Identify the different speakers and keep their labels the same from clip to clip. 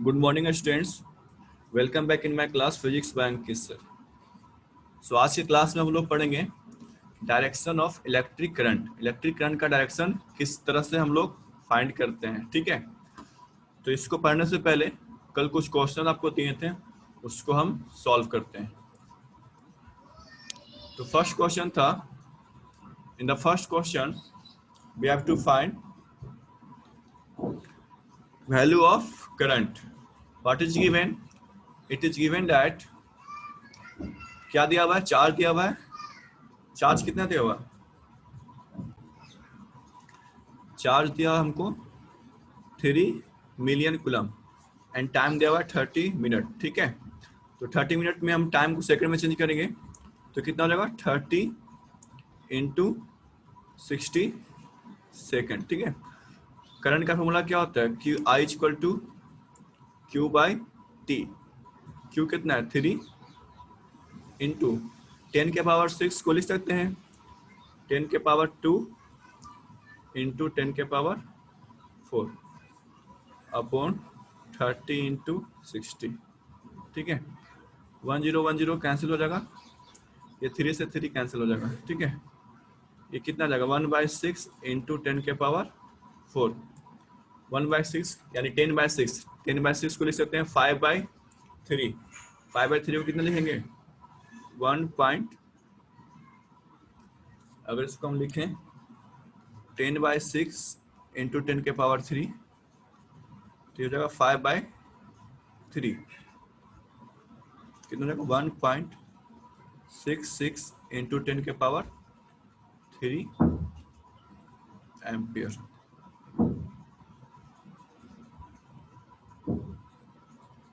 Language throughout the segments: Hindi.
Speaker 1: Good morning students, welcome back in my class physics by Ankit sir. So आज की क्लास में हम लोग पढ़ेंगे direction of electric current. Electric current का डायरेक्शन किस तरह से हम लोग फाइंड करते हैं, ठीक है। तो इसको पढ़ने से पहले कल कुछ क्वेश्चन आपको दिए थे, उसको हम सॉल्व करते हैं। तो फर्स्ट क्वेश्चन था, in the first question we have to find value of current. What is given? It is given that, क्या दिया हुआ है? चार्ज दिया हुआ है। चार्ज कितना दिया हुआ? चार्ज दिया हमको 3 मिलियन कूलम एंड टाइम दिया हुआ है 30 मिनट, ठीक है। तो 30 मिनट में हम टाइम को सेकंड में चेंज करेंगे तो कितना हो जाएगा? 30 इंटू 60 सेकेंड, ठीक है। करंट का फॉर्मूला क्या होता है? Q I equal to Q by T. Q कितना है? 3 इंटू 10 के पावर 6 को लिख सकते हैं 10 के पावर 2 इंटू 10 के पावर 4 अपॉन 30 इंटू 60, ठीक है। 1010 कैंसिल हो जाएगा, ये 3 से 3 कैंसिल हो जाएगा, ठीक है। ये कितना जाएगा? 1/6 इंटू 10 के पावर 4। 1/6 यानी 10/6। 10/6 को लिख सकते हैं 5/3। 5/3 को कितना लिखेंगे? 1 पॉइंट, अगर इसको हम लिखें 10/6 इंटू 10 के पावर 3 तो ये हो जाएगा 5/3। कितना जाएगा? 1.66 इंटू 10 के पावर 3 एम्पियर,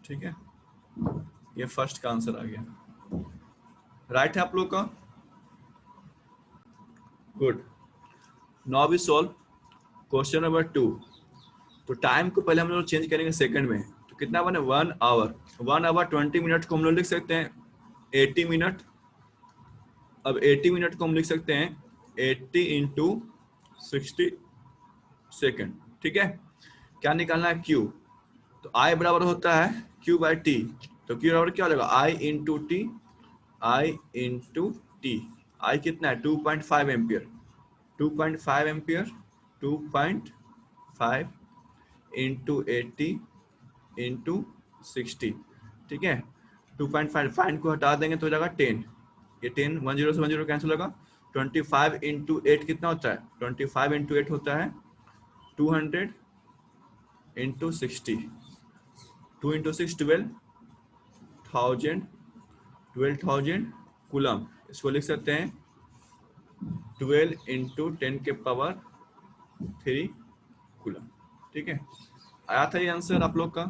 Speaker 1: ठीक है। ये फर्स्ट का आंसर आ गया। राइट है आप लोग का? Good. Now we solve question number 2। तो टाइम को पहले हम लोग चेंज करेंगे सेकंड में, तो कितना बने? 1 आवर। 1 आवर 20 मिनट को हम लोग लिख सकते हैं 80 मिनट। अब 80 मिनट को हम लिख सकते हैं 80 इंटू 60 सेकेंड, ठीक है। क्या निकालना है? क्यू। तो आई बराबर होता है क्यू बाई टी। तो क्यू बराबर क्या हो जाएगा? आई इंटू टी। आई इंटू टी। आई कितना है? 2.5 एम्पियर। 2.5 एम्पियर 2.5 इंटू 80 इंटू 60, ठीक है। 2.5 फाइन को हटा देंगे तो हो जाएगा 10। ये 10 10 से 10 कैंसिल होगा। 25 इंटू 8 कितना होता है? 25 इंटू 8 होता है 200 इंटू 60। 2 into 6 12,000 coulomb. इसको लिख सकते हैं 12 इंटू 10 के पावर 3 कूलम, ठीक है। आया था ये आंसर आप लोग का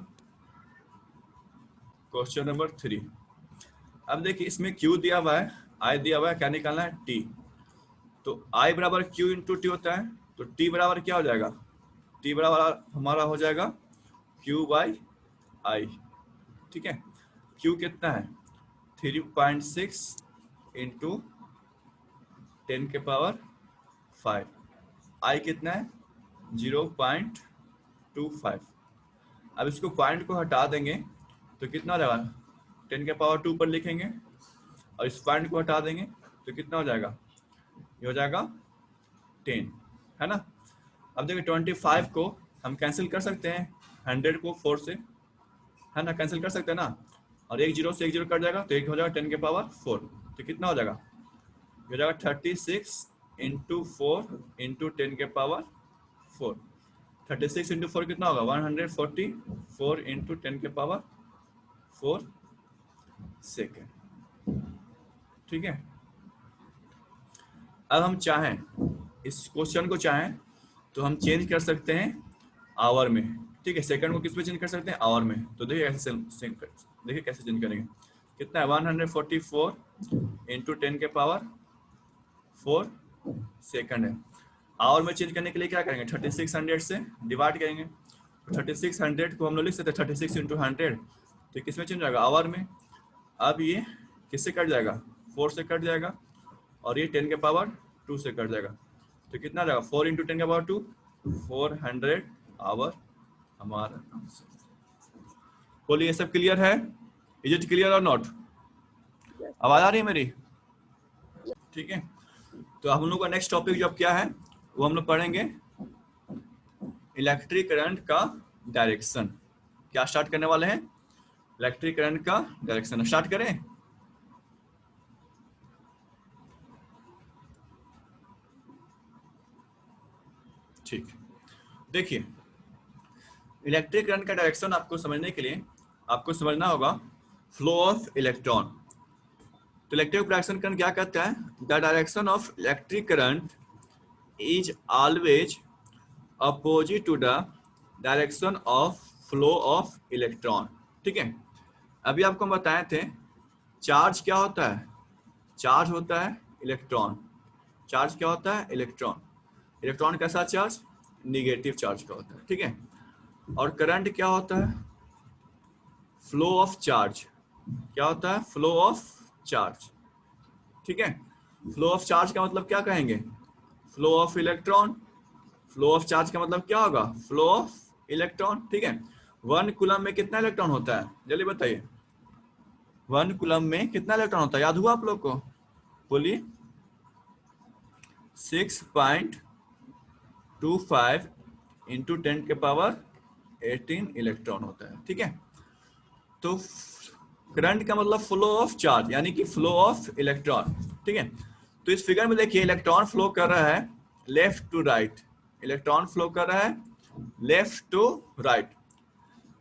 Speaker 1: क्वेश्चन नंबर 3। अब देखिए इसमें Q दिया हुआ है, I दिया हुआ है, क्या निकालना है? T। तो I बराबर Q इंटू टी होता है, तो T बराबर क्या हो जाएगा? T बराबर हमारा हो जाएगा Q बाई I, ठीक है। Q कितना है? 3.6 इंटू 10 के पावर 5। I कितना है? 0.25। अब इसको पॉइंट को हटा देंगे तो कितना हो जाएगा? 10 के पावर 2 पर लिखेंगे और इस पॉइंट को हटा देंगे तो कितना हो जाएगा? ये हो जाएगा 10, है ना। अब देखिए 25 को हम कैंसिल कर सकते हैं 100 को 4 से, है ना, कैंसिल कर सकते हैं ना। और एक 0 से एक 0 कट जाएगा तो एक हो जाएगा 10 के पावर 4। तो कितना हो जाएगा? ये हो जाएगा 36 इंटू 4 इंटू 10 के पावर 4। 36 इंटू 4 कितना होगा? 144 इंटू 10 के पावर 4 सेकेंड, ठीक है। अब हम चाहें इस क्वेश्चन को चाहें तो हम चेंज कर सकते हैं आवर में, ठीक है। सेकंड को किस में चेंज कर सकते हैं? आवर में। तो देखिए कैसे देखिए कैसे चेंज करेंगे। कितना है? 144 इंटू 10 के पावर 4 सेकंड है। आवर में चेंज करने के लिए क्या करेंगे? 3600 से डिवाइड करेंगे। तो 3600 को हम लोग लिख सकते हैं 36 इंटू 100, तो किस में चेंज जाएगा? आवर में। अब ये किससे कट जाएगा? 4 से कट जाएगा और ये 10 के पावर 2 से कट जाएगा। तो कितना जाएगा? 4 इंटू 10 के पावर 2, 400 आवर हमारा आंसर। बोलिए ये सब क्लियर है? इज इट क्लियर और नॉट? आवाज आ रही है मेरी? ठीक है, तो हम लोग का नेक्स्ट टॉपिक जो अब क्या है वो हम लोग पढ़ेंगे इलेक्ट्रिक करंट का डायरेक्शन। क्या स्टार्ट करने वाले हैं? इलेक्ट्रिक करंट का डायरेक्शन। स्टार्ट करें? ठीक, देखिए इलेक्ट्रिक करंट का डायरेक्शन आपको समझने के लिए आपको समझना होगा फ्लो ऑफ इलेक्ट्रॉन। तो इलेक्ट्रिक डायरेक्शन करंट क्या कहता है? The direction of electric current is always opposite to the direction of flow of electron. ठीक है, अभी आपको हम बताए थे चार्ज क्या होता है? चार्ज होता है इलेक्ट्रॉन। चार्ज क्या होता है? इलेक्ट्रॉन। इलेक्ट्रॉन कैसा चार्ज? निगेटिव चार्ज का होता है। ठीक है, और करंट क्या होता है? Flow of charge. क्या होता है? Flow of charge. ठीक है, फ्लो ऑफ चार्ज का मतलब क्या कहेंगे? Flow of electron. Flow of charge का मतलब क्या होगा? Flow of electron. ठीक है, 1 कूलम में कितना इलेक्ट्रॉन होता है? जल्दी बताइए, 1 कूलम में कितना इलेक्ट्रॉन होता है? याद हुआ आप लोग को? बोलिए। 6.25 इंटू 10 के पावर 18 इलेक्ट्रॉन होता है। ठीक है, तो करंट का मतलब फ्लो ऑफ चार्ज यानी कि फ्लो ऑफ इलेक्ट्रॉन। ठीक है, तो इस फिगर में देखिए इलेक्ट्रॉन फ्लो कर रहा है left to right. Electron flow कर रहा है लेफ्ट टू राइट।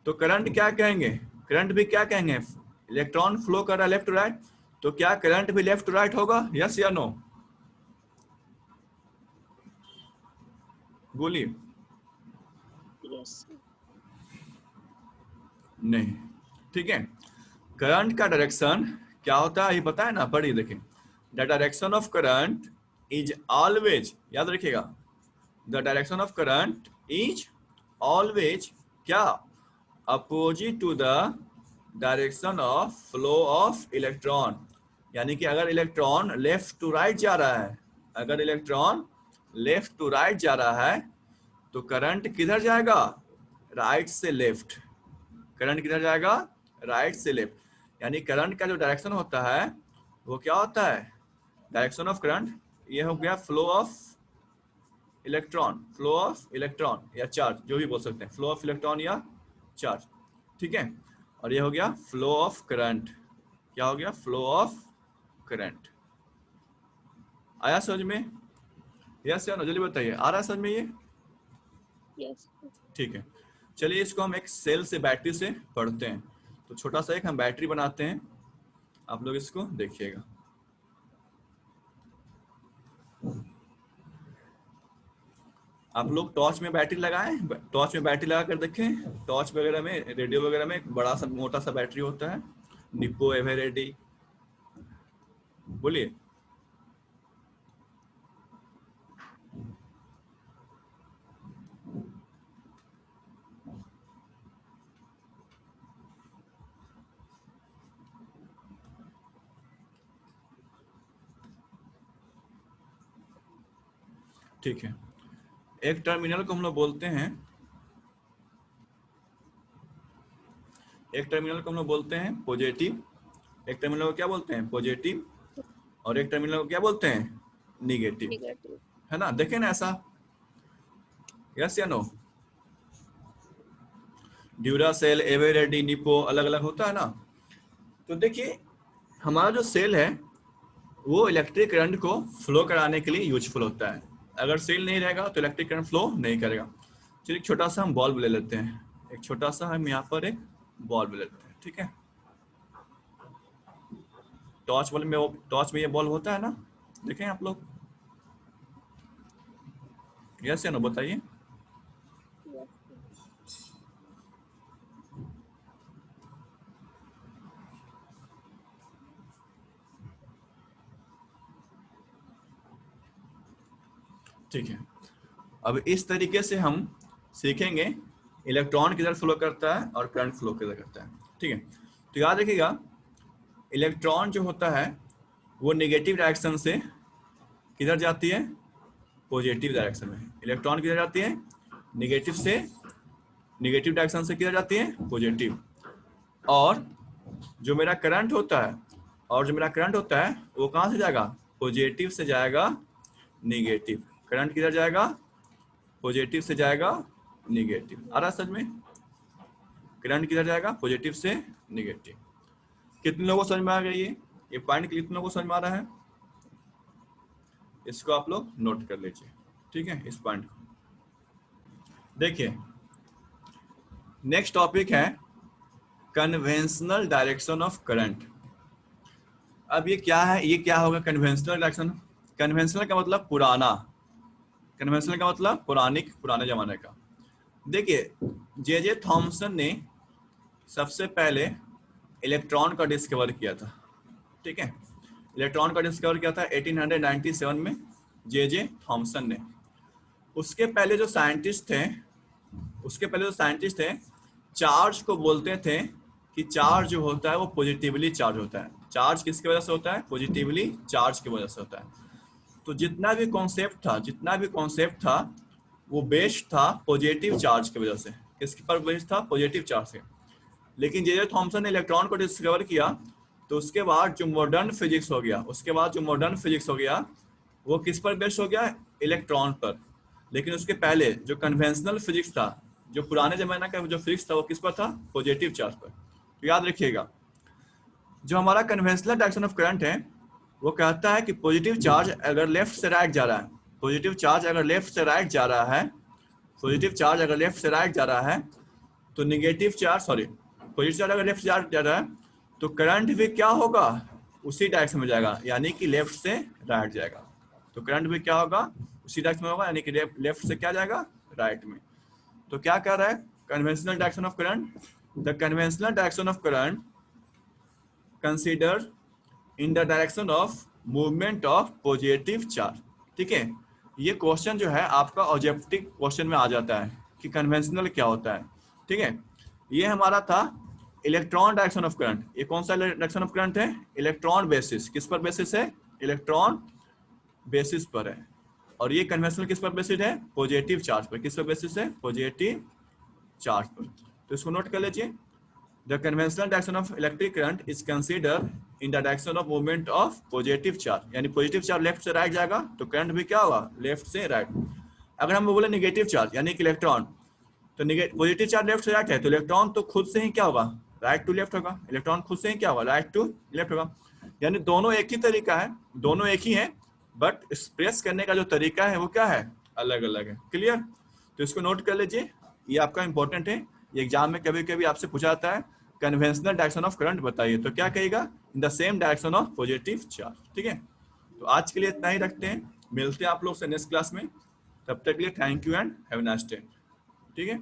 Speaker 1: तो करंट क्या कहेंगे? करंट भी क्या कहेंगे? इलेक्ट्रॉन फ्लो कर रहा है लेफ्ट टू राइट, तो क्या करंट भी लेफ्ट टू राइट होगा? यस या नो? बोलिए।
Speaker 2: यस
Speaker 1: नहीं। ठीक है, करंट का डायरेक्शन क्या होता है ये पता है ना? पढ़िए देखिए, the direction of current is always, याद रखिएगा, the direction of current is always क्या? Opposite to the direction of flow of electron. यानी कि अगर इलेक्ट्रॉन लेफ्ट टू राइट जा रहा है, अगर इलेक्ट्रॉन लेफ्ट टू राइट जा रहा है तो करंट किधर जाएगा? राइट से लेफ्ट। करंट किधर जाएगा? राइट से लेफ्ट। यानी करंट का जो डायरेक्शन होता है वो क्या होता है? डायरेक्शन ऑफ करंट, ये हो गया flow of electron. Flow of electron या चार्ज, जो भी बोल सकते हैं, फ्लो ऑफ इलेक्ट्रॉन या चार्ज। ठीक है, और ये हो गया फ्लो ऑफ करंट। क्या हो गया? Flow of current. आया समझ में? यस या नो? जल्दी बताइए, आ रहा है समझ में ये?
Speaker 2: यस
Speaker 1: ठीक है, चलिए इसको हम एक सेल से बैटरी से पढ़ते हैं। तो छोटा सा एक हम बैटरी बनाते हैं, आप लोग इसको देखिएगा। आप लोग टॉर्च में बैटरी लगाएं, टॉर्च में बैटरी लगा कर देखें। टॉर्च वगैरह में, रेडियो वगैरह में एक बड़ा सा मोटा सा बैटरी होता है, निप्पो एवरेडी। बोलिए। ठीक है, एक टर्मिनल को हम लोग बोलते हैं, एक टर्मिनल को हम लोग बोलते हैं पॉजिटिव, एक टर्मिनल को क्या बोलते हैं? पॉजिटिव, और एक टर्मिनल को क्या बोलते हैं? निगेटिव।
Speaker 2: नेगेटिव
Speaker 1: है ना? देखें ना ऐसा? यस या नो? ड्यूरासेल, एवरेडी, निप्पो अलग अलग होता है ना? तो देखिए हमारा जो सेल है वो इलेक्ट्रिक करंट को फ्लो कराने के लिए यूजफुल होता है। अगर सेल नहीं रहेगा तो इलेक्ट्रिक करंट फ्लो नहीं करेगा। चलिए एक छोटा सा हम बल्ब ले लेते हैं, एक छोटा सा हम यहाँ पर एक बल्ब ले लेते हैं। ठीक है, टॉर्च बल्ब में, वो टॉर्च में ये बल्ब होता है ना, देखें आप लोग? यस या नो? बताइए।
Speaker 2: यस
Speaker 1: ठीक है, अब इस तरीके से हम सीखेंगे इलेक्ट्रॉन किधर फ्लो करता है और करंट फ्लो किधर करता है। ठीक है, तो याद रखिएगा इलेक्ट्रॉन जो होता है वो नेगेटिव डायरेक्शन से किधर जाती है? पॉजिटिव डायरेक्शन में। इलेक्ट्रॉन किधर जाती है? नेगेटिव से, नेगेटिव डायरेक्शन से किधर जाती है? पॉजिटिव। और जो मेरा करंट होता है वो कहाँ से जाएगा, पॉजिटिव से जाएगा निगेटिव। करंट किधर जाएगा, पॉजिटिव से जाएगा निगेटिव। आ रहा समझ में, करंट किधर जाएगा, पॉजिटिव से निगेटिव। कितने लोगों को समझ में आ गया ये पॉइंट कितने लोगों को समझ में आ रहा है, इसको आप लोग नोट कर लीजिए, ठीक है। इस पॉइंट को देखिए। नेक्स्ट टॉपिक है कन्वेंशनल डायरेक्शन ऑफ करंट। अब ये क्या है, ये क्या होगा कन्वेंशनल डायरेक्शन। कन्वेंशनल का मतलब पुराना, कन्वेंशनल का मतलब पुराने जमाने का। देखिए जे थॉमसन ने सबसे पहले इलेक्ट्रॉन का डिस्कवर किया था, ठीक है। इलेक्ट्रॉन का डिस्कवर किया था 1897 में जे थॉमसन ने। उसके पहले जो साइंटिस्ट थे चार्ज को बोलते थे कि चार्ज जो होता है वो पॉजिटिवली चार्ज होता है। चार्ज किसकी वजह से होता है, पॉजिटिवली चार्ज की वजह से होता है। तो जितना भी कॉन्सेप्ट था वो बेस्ड था पॉजिटिव चार्ज की वजह से। किसके पर बेस्ड था, पॉजिटिव चार्ज से। लेकिन जे थॉमसन ने इलेक्ट्रॉन को डिस्कवर किया तो उसके बाद जो मॉडर्न फिजिक्स हो गया वो किस पर बेस्ड हो गया, इलेक्ट्रॉन पर। लेकिन उसके पहले जो कन्वेंशनल फिजिक्स था, जो पुराने जमाने का जो फिजिक्स था वो किस पर था, पॉजिटिव चार्ज पर। तो याद रखिएगा जो हमारा कन्वेंशनल डायरेक्शन ऑफ करंट है वो कहता है कि पॉजिटिव चार्ज अगर लेफ्ट से राइट जा रहा है, पॉजिटिव चार्ज अगर लेफ्ट से राइट जा रहा है तो पॉजिटिव चार्ज अगर लेफ्ट जा रहा है तो करंट भी क्या होगा, उसी डायरेक्शन में जाएगा, यानी कि लेफ्ट से राइट जाएगा। तो करंट भी क्या होगा, उसी डायरेक्शन में होगा, यानी कि लेफ्ट से क्या जाएगा, राइट में। तो क्या कह रहा है conventional direction of current, the conventional direction of current consider in the direction of movement of positive charge. ठीक है, ये क्वेश्चन जो है आपका ऑब्जेक्टिव क्वेश्चन में आ जाता है कि कन्वेंशनल क्या होता है। ठीक है, ये हमारा था इलेक्ट्रॉन डायरेक्शन ऑफ करंट। ये कौन सा डायरेक्शन ऑफ करंट है, इलेक्ट्रॉन बेसिस। किस पर बेसिस है, इलेक्ट्रॉन बेसिस पर है। और ये कन्वेंशनल किस पर बेसिस है, पॉजिटिव चार्ज पर। किस पर बेसिस है, पॉजिटिव चार्ज पर। तो इसको नोट कर लीजिए, the conventional direction of electric current is consider in the direction of movement of positive charge, यानी पॉजिटिव चार्ज लेफ्ट से राइट जाएगा तो करंट भी क्या होगा, लेफ्ट से राइट। अगर हम बोले नेगेटिव चार्ज यानी कि इलेक्ट्रॉन, तो पॉजिटिव चार्ज लेफ्ट से राइट है तो इलेक्ट्रॉन तो खुद से ही क्या होगा, राइट टू लेफ्ट होगा। इलेक्ट्रॉन खुद से ही क्या होगा, राइट टू लेफ्ट होगा। यानी दोनों एक ही तरीका है, दोनों एक ही है, बट एक्सप्रेस करने का जो तरीका है वो क्या है, अलग अलग है। क्लियर, तो इसको नोट कर लीजिए, ये आपका इंपॉर्टेंट है। ये एग्जाम में कभी कभी आपसे पूछा जाता है कन्वेंशनल डायरेक्शन ऑफ करंट बताइए, तो क्या कहेगा, in the same direction of positive charge. ठीक है, तो आज के लिए इतना ही रखते हैं, मिलते हैं आप लोग से नेक्स्ट क्लास में। तब तक के लिए thank you and have a nice day. ठीक है।